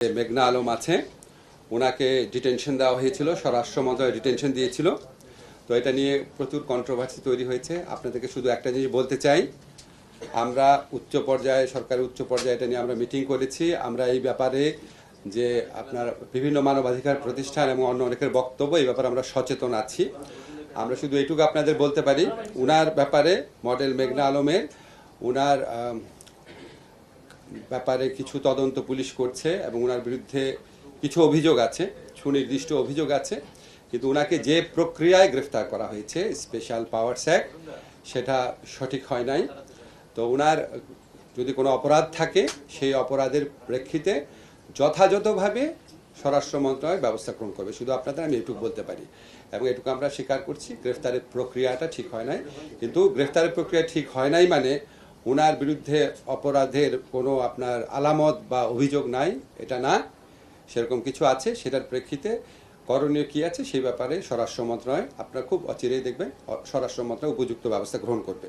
মেঘনা আলম আছে, ওনাকে ডিটেনশন দেওয়া হয়েছিল, স্বরাষ্ট্র মন্ত্রণালয় ডিটেনশন দিয়েছিল। তো এটা নিয়ে প্রচুর কন্ট্রোভার্সি তৈরি হয়েছে। আপনাদেরকে শুধু একটা জিনিস বলতে চাই, আমরা উচ্চ পর্যায়ে, সরকারের উচ্চ পর্যায়ে এটা নিয়ে আমরা মিটিং করেছি। আমরা এই ব্যাপারে যে আপনার বিভিন্ন মানবাধিকার প্রতিষ্ঠান এবং অন্য অনেকের বক্তব্য, এই ব্যাপারে আমরা সচেতন আছি। আমরা শুধু এইটুকু আপনাদের বলতে পারি, উনার ব্যাপারে মডেল মেঘনা আলমের উনার ব্যাপারে কিছু তদন্ত পুলিশ করছে এবং ওনার বিরুদ্ধে কিছু অভিযোগ আছে, সুনির্দিষ্ট অভিযোগ আছে। কিন্তু ওনাকে যে প্রক্রিয়ায় গ্রেফতার করা হয়েছে, স্পেশাল পাওয়ারস অ্যাক্ট, সেটা সঠিক হয় নাই। তো ওনার যদি কোনো অপরাধ থাকে, সেই অপরাধের প্রেক্ষিতে যথাযথভাবে স্বরাষ্ট্র মন্ত্রণালয় ব্যবস্থা গ্রহণ করবে। শুধু আপনাদের আমি এটুকু বলতে পারি, এবং এটুকু আমরা স্বীকার করছি, গ্রেফতারের প্রক্রিয়াটা ঠিক হয় নাই। কিন্তু গ্রেফতারের প্রক্রিয়া ঠিক হয় নাই মানে ওনার বিরুদ্ধে অপরাধের কোনো আপনার আলামত বা অভিযোগ নাই, এটা না। সেরকম কিছু আছে, সেটার প্রেক্ষিতে করণীয় কী আছে সেই ব্যাপারে স্বরাষ্ট্র মন্ত্রণালয় আপনারা খুব অচিরেই দেখবেন, স্বরাষ্ট্র মন্ত্রণালয় উপযুক্ত ব্যবস্থা গ্রহণ করবে।